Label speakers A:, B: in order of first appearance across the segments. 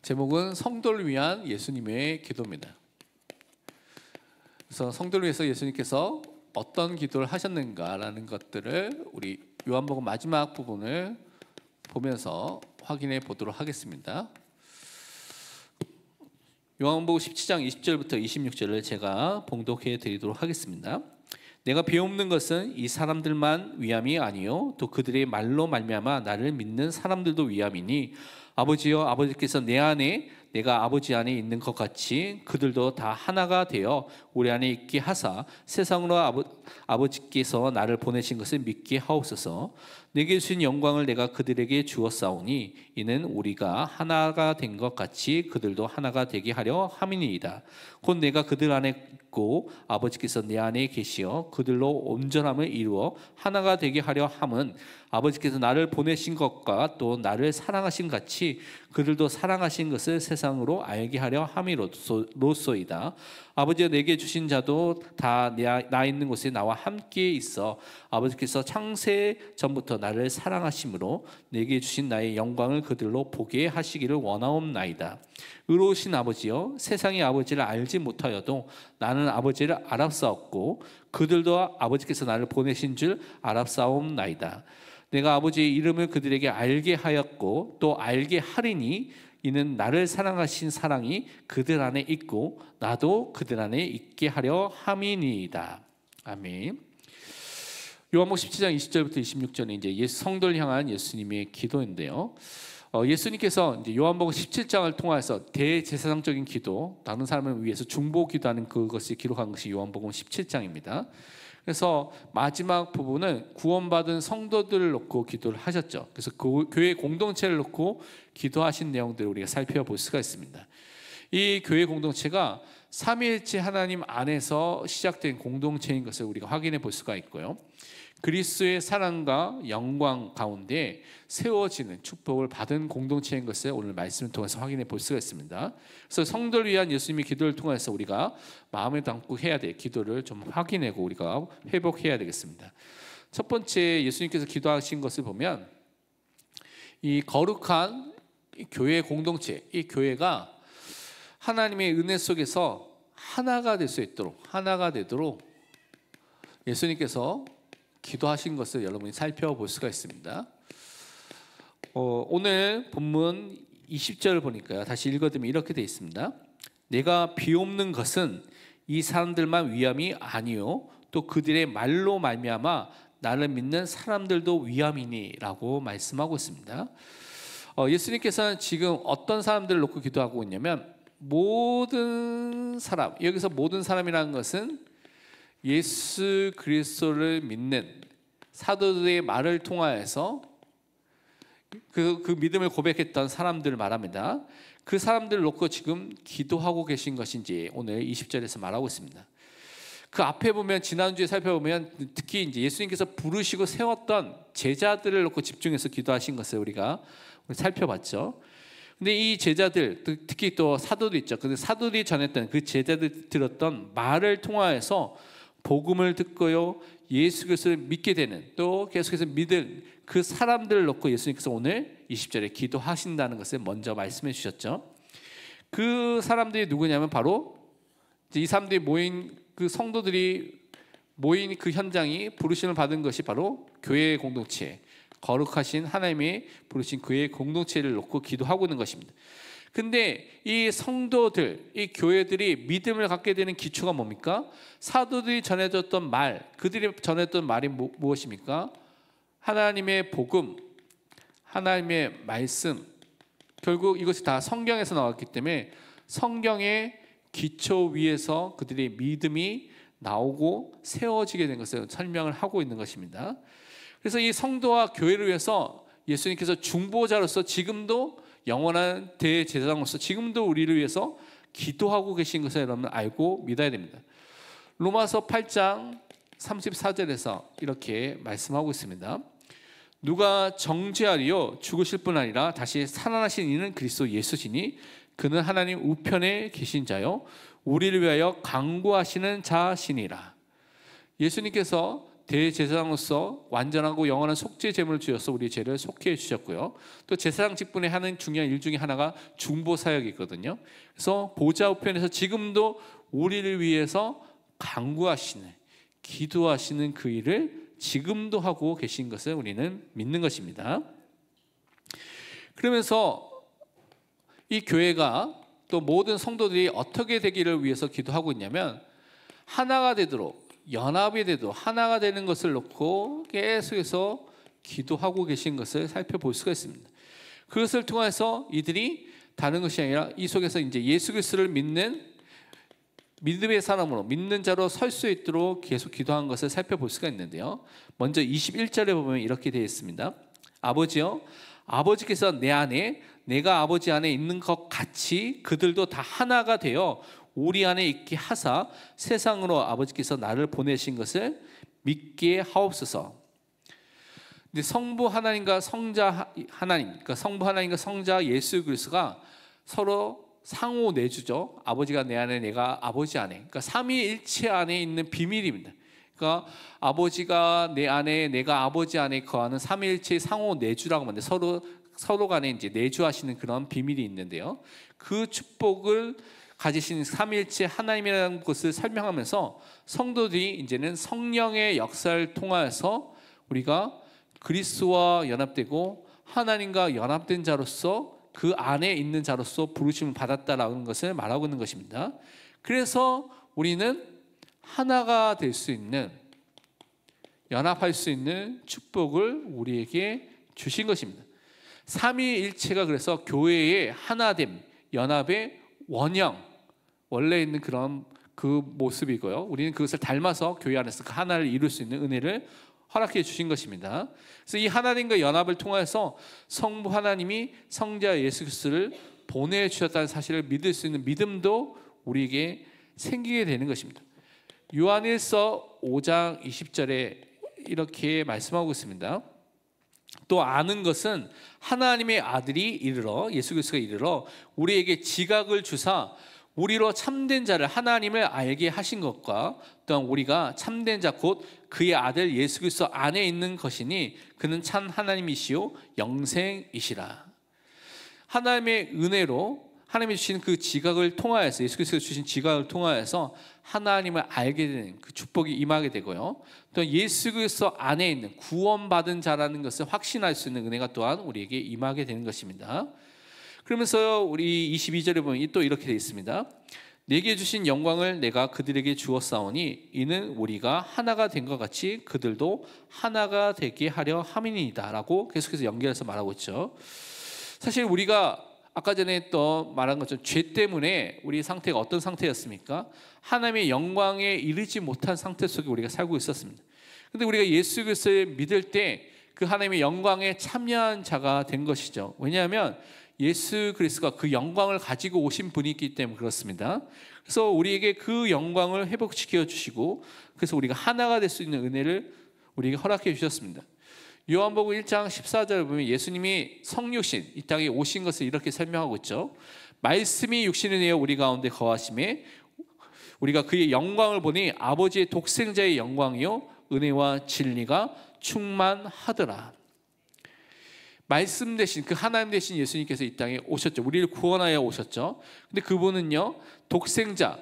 A: 제목은 성도를 위한 예수님의 기도입니다. 그래서 성도를 위해서 예수님께서 어떤 기도를 하셨는가라는 것들을 우리 요한복음 마지막 부분을 보면서 확인해 보도록 하겠습니다. 요한복음 17장 20절부터 26절을 제가 봉독해 드리도록 하겠습니다. 내가 비옵는 것은 이 사람들만 위함이 아니요 또 그들의 말로 말미암아 나를 믿는 사람들도 위함이니 아버지여 아버지께서 내 안에 내가 아버지 안에 있는 것 같이 그들도 다 하나가 되어 우리 안에 있게 하사 세상으로 아버지께서 나를 보내신 것을 믿게 하옵소서. 내게 주신 영광을 내가 그들에게 주었사오니 이는 우리가 하나가 된 것 같이 그들도 하나가 되게 하려 함이니이다. 곧 내가 그들 안에 있고 아버지께서 내 안에 계시어 그들로 온전함을 이루어 하나가 되게 하려 함은 아버지께서 나를 보내신 것과 또 나를 사랑하신 같이 그들도 사랑하신 것을 세상으로 알게 하려 함이로소이다. 아버지가 내게 주신 자도 다 나 있는 곳에 나와 함께 있어 아버지께서 창세 전부터 나를 사랑하심으로 내게 주신 나의 영광을 그들로 보게 하시기를 원하옵나이다. 의로우신 아버지여 세상이 아버지를 알지 못하여도 나는 아버지를 알았사옵고 그들도 아버지께서 나를 보내신 줄 알았사옵나이다. 내가 아버지의 이름을 그들에게 알게 하였고 또 알게 하리니 이는 나를 사랑하신 사랑이 그들 안에 있고 나도 그들 안에 있게 하려 함이니이다. 아멘. 요한복음 17장 20절부터 26절은 이제 성도를 향한 예수님의 기도인데요. 예수님께서 이제 요한복음 17장을 통해서 대제사장적인 기도, 다른 사람을 위해서 중보 기도하는 그것이 기록한 것이 요한복음 17장입니다. 그래서 마지막 부분은 구원받은 성도들을 놓고 기도를 하셨죠. 그래서 그 교회 공동체를 놓고 기도하신 내용들을 우리가 살펴볼 수가 있습니다. 이 교회 공동체가 삼위일체 하나님 안에서 시작된 공동체인 것을 우리가 확인해 볼 수가 있고요. 그리스도의 사랑과 영광 가운데 세워지는 축복을 받은 공동체인 것을 오늘 말씀을 통해서 확인해 볼 수가 있습니다. 그래서 성도를 위한 예수님의 기도를 통해서 우리가 마음에 담고 해야 될 기도를 좀 확인하고 우리가 회복해야 되겠습니다. 첫 번째 예수님께서 기도하신 것을 보면 이 거룩한 교회 공동체, 이 교회가 하나님의 은혜 속에서 하나가 될 수 있도록, 하나가 되도록 예수님께서 기도하신 것을 여러분이 살펴볼 수가 있습니다. 오늘 본문 20절을 보니까요. 다시 읽어드리면 이렇게 되어 있습니다. 내가 비옵는 것은 이 사람들만 위함이 아니요 또 그들의 말로 말미암아 나를 믿는 사람들도 위함이니 라고 말씀하고 있습니다. 예수님께서는 지금 어떤 사람들을 놓고 기도하고 있냐면 모든 사람, 여기서 모든 사람이라는 것은 예수 그리스도를 믿는 사도들의 말을 통하여서 그 믿음을 고백했던 사람들을 말합니다. 그 사람들을 놓고 지금 기도하고 계신 것인지 오늘 20절에서 말하고 있습니다. 그 앞에 보면 지난주에 살펴보면 특히 이제 예수님께서 부르시고 세웠던 제자들을 놓고 집중해서 기도하신 것을 우리가 살펴봤죠. 근데 이 제자들, 특히 또 사도도 있죠. 근데 사도들이 전했던 그 제자들이 들었던 말을 통하여서 복음을 듣고요 예수 그리스도를 믿게 되는 또 계속해서 믿을 그 사람들을 놓고 예수님께서 오늘 20절에 기도하신다는 것을 먼저 말씀해 주셨죠. 그 사람들이 누구냐면 바로 이 사람들이 모인 그 성도들이 모인 그 현장이 부르심을 받은 것이 바로 교회 공동체, 거룩하신 하나님의 부르신 교회 공동체를 놓고 기도하고 있는 것입니다. 근데 이 성도들, 이 교회들이 믿음을 갖게 되는 기초가 뭡니까? 사도들이 전해줬던 말, 그들이 전했던 말이 무엇입니까? 하나님의 복음, 하나님의 말씀. 결국 이것이 다 성경에서 나왔기 때문에 성경의 기초 위에서 그들의 믿음이 나오고 세워지게 된 것을 설명을 하고 있는 것입니다. 그래서 이 성도와 교회를 위해서 예수님께서 중보자로서 지금도 영원한 대제사장으로서 지금도 우리를 위해서 기도하고 계신 것을 여러분 알고 믿어야 됩니다. 로마서 8장 34절에서 이렇게 말씀하고 있습니다. 누가 정죄하리요 죽으실 뿐 아니라 다시 살아나신 이는 그리스도 예수시니 그는 하나님 우편에 계신 자요 우리를 위하여 간구하시는 자시니라. 예수님께서 대제사장으로서 완전하고 영원한 속죄 제물을 주셔서 우리 죄를 속해 주셨고요. 또 제사장 직분에 하는 중요한 일 중에 하나가 중보 사역이거든요. 그래서 보좌 우편에서 지금도 우리를 위해서 간구하시는, 기도하시는 그 일을 지금도 하고 계신 것을 우리는 믿는 것입니다. 그러면서 이 교회가 또 모든 성도들이 어떻게 되기를 위해서 기도하고 있냐면, 하나가 되도록, 연합이 되도록 하나가 되는 것을 놓고 계속해서 기도하고 계신 것을 살펴볼 수가 있습니다. 그것을 통해서 이들이 다른 것이 아니라 이 속에서 이제 예수 그리스도를 믿는 믿음의 사람으로, 믿는 자로 설 수 있도록 계속 기도한 것을 살펴볼 수가 있는데요. 먼저 21절에 보면 이렇게 되어 있습니다. 아버지여, 아버지께서 내 안에, 내가 아버지 안에 있는 것 같이 그들도 다 하나가 되어 우리 안에 있게 하사 세상으로 아버지께서 나를 보내신 것을 믿게 하옵소서. 근데 성부 하나님과 성자 하나님, 그러니까 성부 하나님과 성자 예수 그리스도가 서로 상호 내주죠. 아버지가 내 안에, 내가 아버지 안에. 그러니까 삼위일체 안에 있는 비밀입니다. 그러니까 아버지가 내 안에, 내가 아버지 안에 거하는 삼위일체의 상호 내주라고 하는데, 서로 간에 이제 내주하시는 그런 비밀이 있는데요. 그 축복을 가지신 삼위일체 하나님이라는 것을 설명하면서 성도들이 이제는 성령의 역사를 통하여서 우리가 그리스도와 연합되고 하나님과 연합된 자로서, 그 안에 있는 자로서 부르심을 받았다라는 것을 말하고 있는 것입니다. 그래서 우리는 하나가 될 수 있는, 연합할 수 있는 축복을 우리에게 주신 것입니다. 삼위일체가 그래서 교회의 하나됨, 연합의 원형, 원래 있는 그런 그 모습이고요. 우리는 그것을 닮아서 교회 안에서 그 하나를 이룰 수 있는 은혜를 허락해 주신 것입니다. 그래서 이 하나님과 연합을 통해서 성부 하나님이 성자 예수 그리스도를 보내주셨다는 사실을 믿을 수 있는 믿음도 우리에게 생기게 되는 것입니다. 요한일서 5장 20절에 이렇게 말씀하고 있습니다. 또 아는 것은 하나님의 아들이 이르러, 예수 그리스도가 이르러 우리에게 지각을 주사 우리로 참된 자를, 하나님을 알게 하신 것과 또한 우리가 참된 자 곧 그의 아들 예수 그리스도 안에 있는 것이니 그는 참 하나님이시요 영생이시라. 하나님의 은혜로 하나님이 주신 그 지각을 통하여서, 예수 그리스도가 주신 지각을 통하여서 하나님을 알게 되는 그 축복이 임하게 되고요. 또 예수 그리스도 안에 있는 구원받은 자라는 것을 확신할 수 있는 은혜가 또한 우리에게 임하게 되는 것입니다. 그러면서 우리 22절에 보면 또 이렇게 되어 있습니다. 내게 주신 영광을 내가 그들에게 주었사오니 이는 우리가 하나가 된 것 같이 그들도 하나가 되게 하려 함이니이다 라고 계속해서 연결해서 말하고 있죠. 사실 우리가 아까 전에 또 말한 것처럼 죄 때문에 우리 상태가 어떤 상태였습니까? 하나님의 영광에 이르지 못한 상태 속에 우리가 살고 있었습니다. 그런데 우리가 예수 그리스도를 믿을 때 그 하나님의 영광에 참여한 자가 된 것이죠. 왜냐하면 예수 그리스도가 그 영광을 가지고 오신 분이 있기 때문에 그렇습니다. 그래서 우리에게 그 영광을 회복시켜 주시고, 그래서 우리가 하나가 될 수 있는 은혜를 우리에게 허락해 주셨습니다. 요한복음 1장 14절을 보면 예수님이 성육신, 이 땅에 오신 것을 이렇게 설명하고 있죠. 말씀이 육신이 되어 우리 가운데 거하심에 우리가 그의 영광을 보니 아버지의 독생자의 영광이요 은혜와 진리가 충만하더라. 말씀 대신, 그 하나님 대신 예수님께서 이 땅에 오셨죠. 우리를 구원하여 오셨죠. 근데 그분은요 독생자,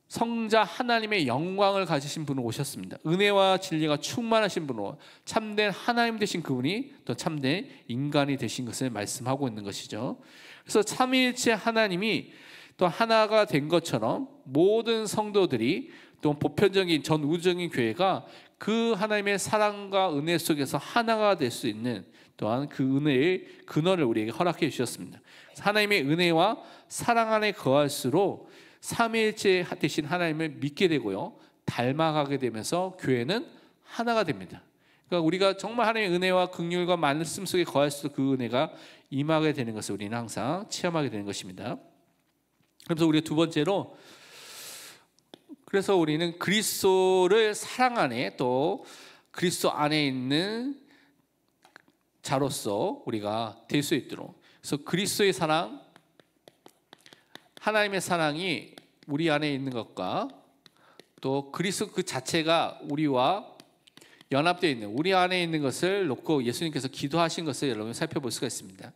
A: 성자 하나님의 영광을 가지신 분으로 오셨습니다. 은혜와 진리가 충만하신 분으로, 참된 하나님 되신 그분이 또 참된 인간이 되신 것을 말씀하고 있는 것이죠. 그래서 삼위일체 하나님이 또 하나가 된 것처럼 모든 성도들이, 또 보편적인 전 우주적인 교회가 그 하나님의 사랑과 은혜 속에서 하나가 될 수 있는 또한 그 은혜의 근원을 우리에게 허락해 주셨습니다. 하나님의 은혜와 사랑 안에 거할수록 삼위일체 되신 하나님을 믿게 되고요, 닮아가게 되면서 교회는 하나가 됩니다. 그러니까 우리가 정말 하나님의 은혜와 긍휼과 말씀 속에 거할수록 그 은혜가 임하게 되는 것을 우리는 항상 체험하게 되는 것입니다. 그래서 우리가 두 번째로, 그래서 우리는 그리스도를 사랑 안에, 또 그리스도 안에 있는 자로서 우리가 될 수 있도록, 그래서 그리스도의 사랑, 하나님의 사랑이 우리 안에 있는 것과 또 그리스도 그 자체가 우리와 연합되어 있는 우리 안에 있는 것을 놓고 예수님께서 기도하신 것을 여러분 살펴볼 수가 있습니다.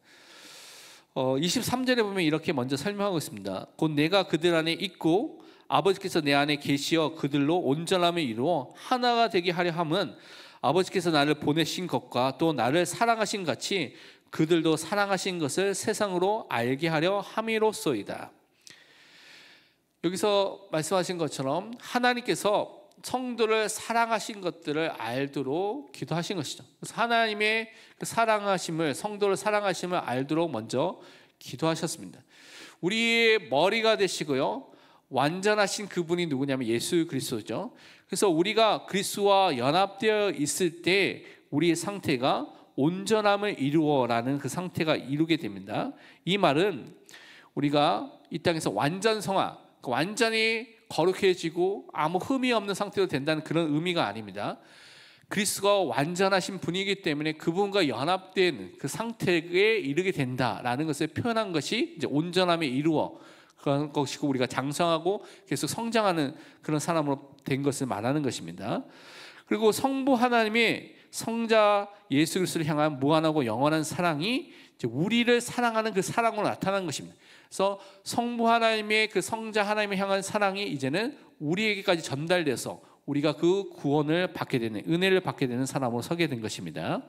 A: 23절에 보면 이렇게 먼저 설명하고 있습니다. 곧 내가 그들 안에 있고 아버지께서 내 안에 계시어 그들로 온전함을 이루어 하나가 되게 하려 함은 아버지께서 나를 보내신 것과 또 나를 사랑하신 같이 그들도 사랑하신 것을 세상으로 알게 하려 함이로소이다. 여기서 말씀하신 것처럼 하나님께서 성도를 사랑하신 것들을 알도록 기도하신 것이죠. 그래서 하나님의 그 사랑하심을, 성도를 사랑하심을 알도록 먼저 기도하셨습니다. 우리의 머리가 되시고요, 완전하신 그분이 누구냐면 예수 그리스도죠. 그래서 우리가 그리스도와 연합되어 있을 때 우리의 상태가 온전함을 이루어라는 그 상태가 이루게 됩니다. 이 말은 우리가 이 땅에서 완전성화, 완전히 거룩해지고 아무 흠이 없는 상태로 된다는 그런 의미가 아닙니다. 그리스도가 완전하신 분이기 때문에 그분과 연합된 그 상태에 이르게 된다라는 것을 표현한 것이 이제 온전함에 이루어 그런 것이고, 우리가 장성하고 계속 성장하는 그런 사람으로 된 것을 말하는 것입니다. 그리고 성부 하나님의 성자 예수 그리스도를 향한 무한하고 영원한 사랑이 이제 우리를 사랑하는 그 사랑으로 나타난 것입니다. 그래서 성부 하나님의 그 성자 하나님을 향한 사랑이 이제는 우리에게까지 전달돼서 우리가 그 구원을 받게 되는, 은혜를 받게 되는 사람으로 서게 된 것입니다.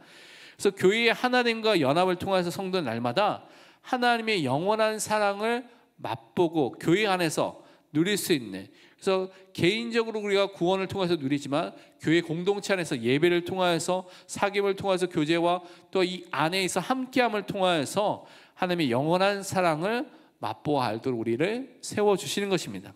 A: 그래서 교회의 하나됨과 연합을 통해서 성도는 날마다 하나님의 영원한 사랑을 맛보고 교회 안에서 누릴 수 있는, 그래서 개인적으로 우리가 구원을 통해서 누리지만 교회 공동체 안에서 예배를 통하여서 사귐을 통해서 교제와 또 이 안에서 함께함을 통하여서 하나님의 영원한 사랑을 맛보아 알도록 우리를 세워주시는 것입니다.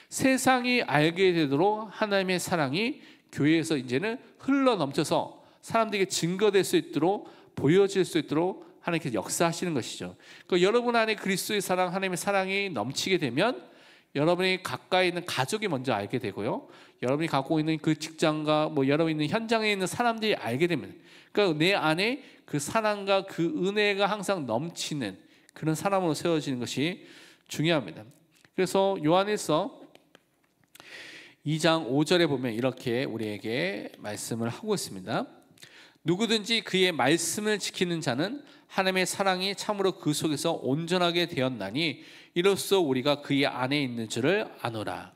A: 세상이 알게 되도록 하나님의 사랑이 교회에서 이제는 흘러넘쳐서 사람들에게 증거될 수 있도록, 보여질 수 있도록 하나님께서 역사하시는 것이죠. 그러니까 여러분 안에 그리스도의 사랑, 하나님의 사랑이 넘치게 되면 여러분이 가까이 있는 가족이 먼저 알게 되고요, 여러분이 갖고 있는 그 직장과 여러분 있는 현장에 있는 사람들이 알게 됩니다. 그러니까 내 안에 그 사랑과 그 은혜가 항상 넘치는 그런 사람으로 세워지는 것이 중요합니다. 그래서 요한일서 2장 5절에 보면 이렇게 우리에게 말씀을 하고 있습니다. 누구든지 그의 말씀을 지키는 자는 하나님의 사랑이 참으로 그 속에서 온전하게 되었나니 이로써 우리가 그의 안에 있는 줄을 아노라.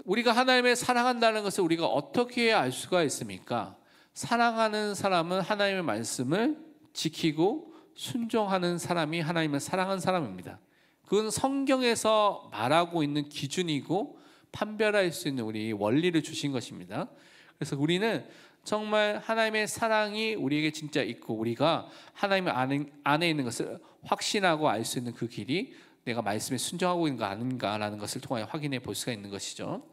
A: 우리가 하나님을 사랑한다는 것을 우리가 어떻게 알 수가 있습니까? 사랑하는 사람은 하나님의 말씀을 지키고 순종하는 사람이 하나님을 사랑한 사람입니다. 그건 성경에서 말하고 있는 기준이고 판별할 수 있는 우리 원리를 주신 것입니다. 그래서 우리는 정말 하나님의 사랑이 우리에게 진짜 있고 우리가 하나님 안에 있는 것을 확신하고 알 수 있는 그 길이 내가 말씀에 순종하고 있는 거 아닌가라는 것을 통하여 확인해 볼 수가 있는 것이죠.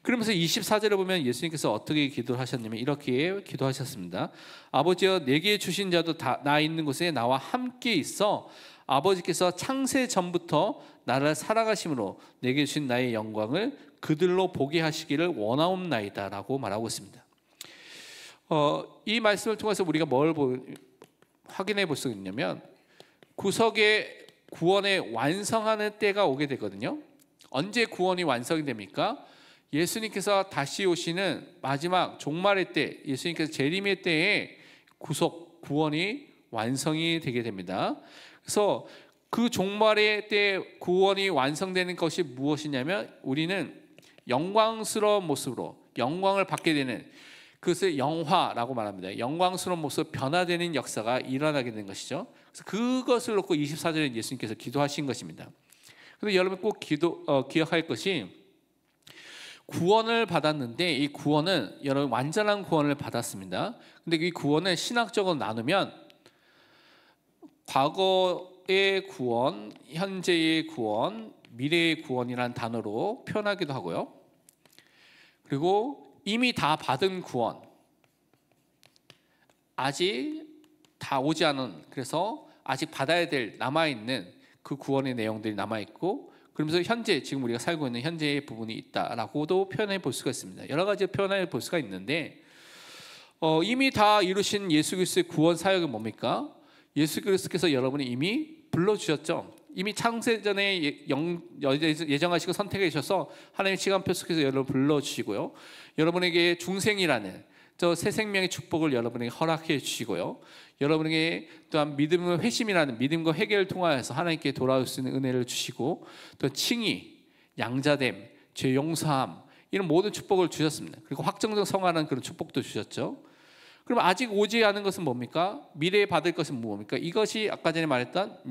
A: 그러면서 24절에 보면 예수님께서 어떻게 기도를 하셨냐면 이렇게 기도하셨습니다. 아버지여, 내게 주신 자도 다 나 있는 곳에 나와 함께 있어 아버지께서 창세 전부터 나를 사랑하심으로 내게 주신 나의 영광을 그들로 보게 하시기를 원하옵나이다 라고 말하고 있습니다. 이 말씀을 통해서 우리가 뭘 확인해 볼 수 있냐면 구속의 구원의 완성하는 때가 오게 되거든요. 언제 구원이 완성이 됩니까? 예수님께서 다시 오시는 마지막 종말의 때, 예수님께서 재림의 때에 구원이 완성이 되게 됩니다. 그래서 그 종말의 때 구원이 완성되는 것이 무엇이냐면 우리는 영광스러운 모습으로 영광을 받게 되는, 그것을 영화라고 말합니다. 영광스러운 모습으로 변화되는 역사가 일어나게 된 것이죠. 그래서 그것을 놓고 24절에 예수님께서 기도하신 것입니다. 그런데 여러분 꼭 기억할 것이, 구원을 받았는데 이 구원은 여러분 완전한 구원을 받았습니다. 근데 이 구원을 신학적으로 나누면 과거의 구원, 현재의 구원, 미래의 구원이라는 단어로 표현하기도 하고요. 그리고 이미 다 받은 구원, 아직 다 오지 않은, 그래서 아직 받아야 될 남아있는 그 구원의 내용들이 남아있고, 그러면서 현재 지금 우리가 살고 있는 현재의 부분이 있다라고도 표현해 볼 수가 있습니다. 여러 가지 표현해 볼 수가 있는데 이미 다 이루신 예수 그리스도의 구원 사역은 뭡니까? 예수 그리스도께서 여러분이 이미 불러주셨죠. 이미 창세전에 예정하시고 선택해 주셔서 하나님 시간표 속에서 여러분을 불러주시고요. 여러분에게 중생이라는 저 새 생명의 축복을 여러분에게 허락해 주시고요. 여러분에게 또한 믿음의 회심이라는 믿음과 회개를 통하여서 하나님께 돌아올 수 있는 은혜를 주시고, 또 칭의, 양자됨, 죄 용서함, 이런 모든 축복을 주셨습니다. 그리고 확정적 성화라는 그런 축복도 주셨죠. 그럼 아직 오지 않은 것은 뭡니까? 미래에 받을 것은 뭡니까? 이것이 아까 전에 말했던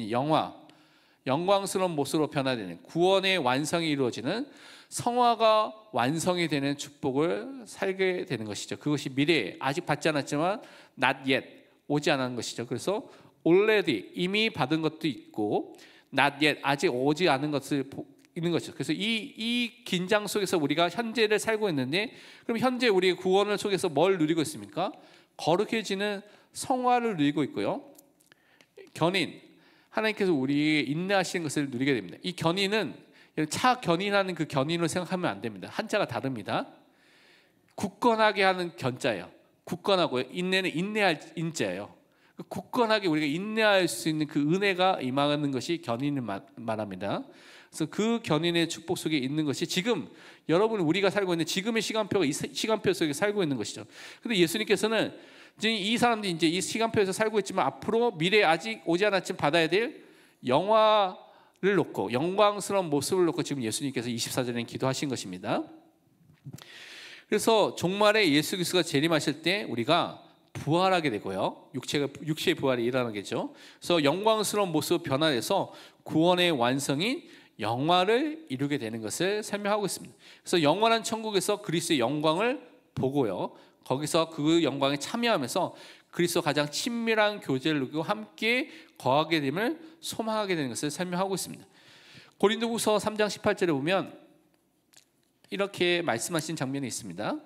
A: 영광스러운 모습으로 변화되는 구원의 완성이 이루어지는 성화가 완성이 되는 축복을 살게 되는 것이죠. 그것이 미래에 아직 받지 않았지만 not yet, 오지 않은 것이죠. 그래서 already, 이미 받은 것도 있고 not yet, 아직 오지 않은 것을 있는 것이죠. 그래서 이 긴장 속에서 우리가 현재를 살고 있는데, 그럼 현재 우리의 구원을 속에서 뭘 누리고 있습니까? 거룩해지는 성화를 누리고 있고요. 견인, 하나님께서 우리에게 인내하시는 것을 누리게 됩니다. 이 견인은 차 견인하는 그 견인으로 생각하면 안 됩니다. 한자가 다릅니다. 굳건하게 하는 견자예요. 굳건하고요. 인내는 인내할 인자예요. 굳건하게 우리가 인내할 수 있는 그 은혜가 임하는 것이 견인을 말합니다. 그래서 그 견인의 축복 속에 있는 것이 지금 여러분 우리가 살고 있는 지금의 시간표가 이 시간표 속에 살고 있는 것이죠. 그런데 예수님께서는 지금 이 사람들이 이제 이 시간표에서 살고 있지만 앞으로 미래에 아직 오지 않았지만 받아야 될 영화를 놓고, 영광스러운 모습을 놓고 지금 예수님께서 24절에 기도하신 것입니다. 그래서 종말에 예수 그리스도가 재림하실 때 우리가 부활하게 되고요. 육체의 부활이 일어나겠죠. 그래서 영광스러운 모습으로 변화돼서 구원의 완성인 영화를 이루게 되는 것을 설명하고 있습니다. 그래서 영원한 천국에서 그리스도의 영광을 보고요, 거기서 그 영광에 참여하면서 그리스도 가장 친밀한 교제를 누리고 함께 거하게 됨을 소망하게 되는 것을 설명하고 있습니다. 고린도후서 3장 18절에 보면 이렇게 말씀하신 장면이 있습니다.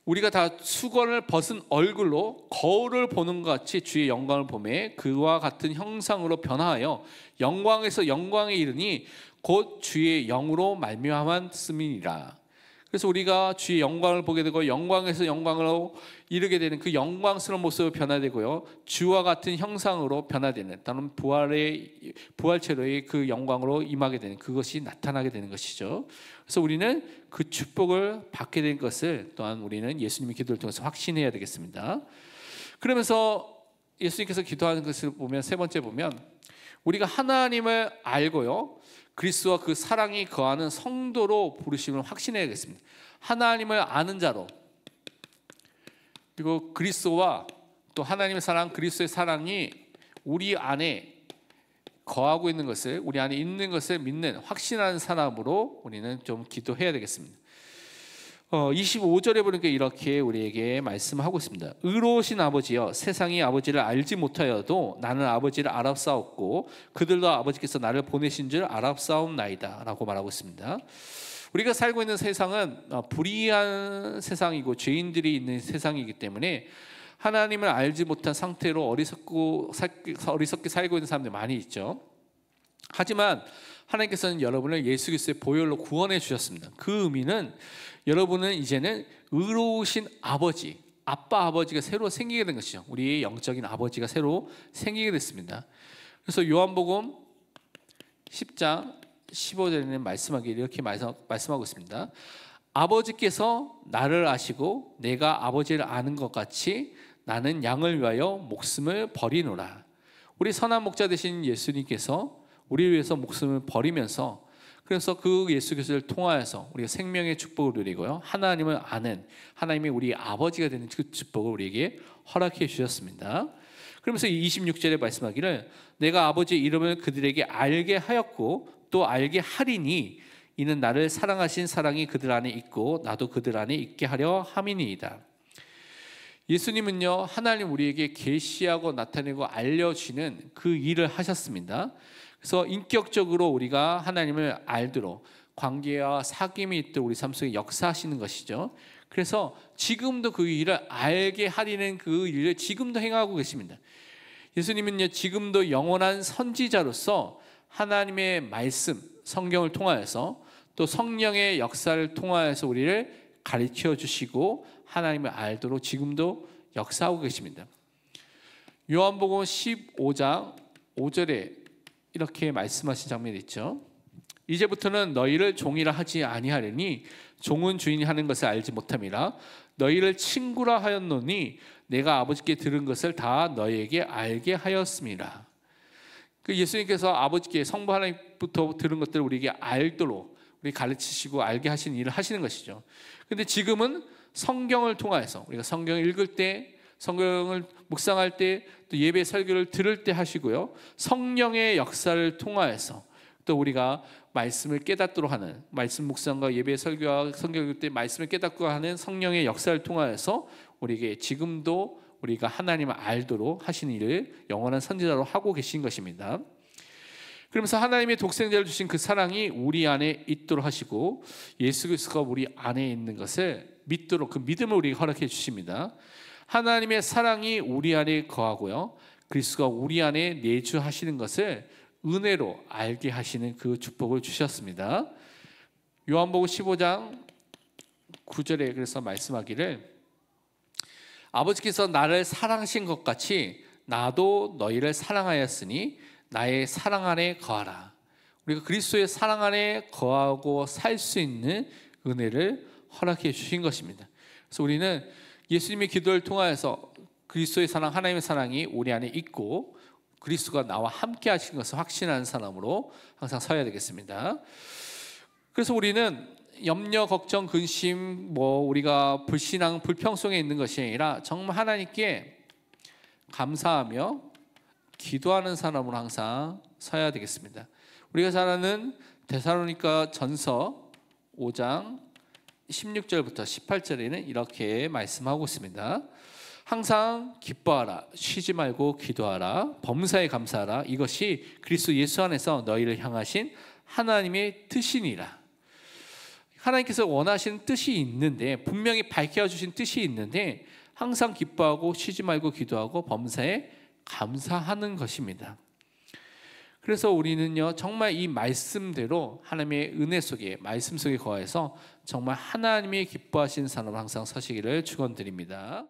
A: 우리가 다 수건을 벗은 얼굴로 거울을 보는 것 같이 주의 영광을 보매 그와 같은 형상으로 변화하여 영광에서 영광에 이르니 곧 주의 영으로 말미암았음이니라. 그래서 우리가 주의 영광을 보게 되고 영광에서 영광으로 이르게 되는 그 영광스러운 모습으로 변화되고요, 주와 같은 형상으로 변화되는, 다른 부활체로의 그 영광으로 임하게 되는, 그것이 나타나게 되는 것이죠. 그래서 우리는 그 축복을 받게 된 것을 또한 우리는 예수님의 기도를 통해서 확신해야 되겠습니다. 그러면서 예수님께서 기도하는 것을 보면, 세 번째 보면 우리가 하나님을 알고요, 그리스도와 그 사랑이 거하는 성도로 부르심을 확신해야겠습니다. 하나님을 아는 자로, 그리고 그리스도와 또 하나님의 사랑, 그리스도의 사랑이 우리 안에 거하고 있는 것을, 우리 안에 있는 것을 믿는 확신하는 사람으로 우리는 좀 기도해야 되겠습니다. 25절에 보니까 이렇게 우리에게 말씀하고 있습니다. 의로우신 아버지여, 세상이 아버지를 알지 못하여도 나는 아버지를 알았사옵고 그들도 아버지께서 나를 보내신 줄 알았사옵나이다 라고 말하고 있습니다. 우리가 살고 있는 세상은 불의한 세상이고 죄인들이 있는 세상이기 때문에 하나님을 알지 못한 상태로 어리석게 살고 있는 사람들이 많이 있죠. 하지만 하나님께서는 여러분을 예수 그리스도의 보혈로 구원해 주셨습니다. 그 의미는 여러분은 이제는 의로우신 아버지, 아빠 아버지가 새로 생기게 된 것이죠. 우리의 영적인 아버지가 새로 생기게 됐습니다. 그래서 요한복음 10장 15절에는 말씀하기를 이렇게 말씀하고 있습니다. 아버지께서 나를 아시고 내가 아버지를 아는 것 같이 나는 양을 위하여 목숨을 버리노라. 우리 선한 목자 되신 예수님께서 우리를 위해서 목숨을 버리면서, 그래서 그 예수 그리스도를 통하여서 우리가 생명의 축복을 누리고요, 하나님을 아는, 하나님이 우리 아버지가 되는 그 축복을 우리에게 허락해 주셨습니다. 그러면서 26절에 말씀하기를 내가 아버지의 이름을 그들에게 알게 하였고 또 알게 하리니 이는 나를 사랑하신 사랑이 그들 안에 있고 나도 그들 안에 있게 하려 함이니이다. 예수님은요, 하나님 우리에게 계시하고 나타내고 알려주는 그 일을 하셨습니다. 그래서 인격적으로 우리가 하나님을 알도록 관계와 사귐이 있도록 우리 삶 속에 역사하시는 것이죠. 그래서 지금도 그 일을 알게 하리는 그 일을 지금도 행하고 계십니다. 예수님은요, 지금도 영원한 선지자로서 하나님의 말씀, 성경을 통하여서 또 성령의 역사를 통하여서 우리를 가르쳐 주시고 하나님을 알도록 지금도 역사하고 계십니다. 요한복음 15장 5절에 이렇게 말씀하신 장면이 있죠. 이제부터는 너희를 종이라 하지 아니하리니 종은 주인이 하는 것을 알지 못함이라. 너희를 친구라 하였노니 내가 아버지께 들은 것을 다 너희에게 알게 하였습니다. 그 예수님께서 아버지께 성부 하나님부터 들은 것들을 우리에게 알도록 우리 가르치시고 알게 하신 일을 하시는 것이죠. 근데 지금은 성경을 통하여서 우리가 성경을 읽을 때, 성경을 묵상할 때, 또 예배 설교를 들을 때 하시고요, 성령의 역사를 통하여서 또 우리가 말씀을 깨닫도록 하는, 말씀 묵상과 예배 설교와 성경 읽을 때 말씀을 깨닫고 하는 성령의 역사를 통하여서 우리에게 지금도 우리가 하나님을 알도록 하신 일을 영원한 선지자로 하고 계신 것입니다. 그러면서 하나님의 독생자를 주신 그 사랑이 우리 안에 있도록 하시고 예수 그리스도가 우리 안에 있는 것을 믿도록 그 믿음을 우리에게 허락해 주십니다. 하나님의 사랑이 우리 안에 거하고요, 그리스도가 우리 안에 내주하시는 것을 은혜로 알게 하시는 그 축복을 주셨습니다. 요한복음 15장 9절에 그래서 말씀하기를 아버지께서 나를 사랑하신 것 같이 나도 너희를 사랑하였으니 나의 사랑 안에 거하라. 우리가 그리스도의 사랑 안에 거하고 살 수 있는 은혜를 허락해 주신 것입니다. 그래서 우리는 예수님의 기도를 통하여서 그리스도의 사랑, 하나님의 사랑이 우리 안에 있고 그리스도가 나와 함께 하신 것을 확신하는 사람으로 항상 서야 되겠습니다. 그래서 우리는 염려, 걱정, 근심, 우리가 불신앙, 불평성에 있는 것이 아니라 정말 하나님께 감사하며 기도하는 사람으로 항상 서야 되겠습니다. 우리가 잘 아는 데살로니가 전서 5장 16절부터 18절에는 이렇게 말씀하고 있습니다. 항상 기뻐하라, 쉬지 말고 기도하라, 범사에 감사하라. 이것이 그리스도 예수 안에서 너희를 향하신 하나님의 뜻이니라. 하나님께서 원하시는 뜻이 있는데, 분명히 밝혀주신 뜻이 있는데 항상 기뻐하고 쉬지 말고 기도하고 범사에 감사하는 것입니다. 그래서 우리는요, 정말 이 말씀대로 하나님의 은혜 속에, 말씀 속에 거해서 정말 하나님이 기뻐하시는 사람으로 항상 서시기를 축원드립니다.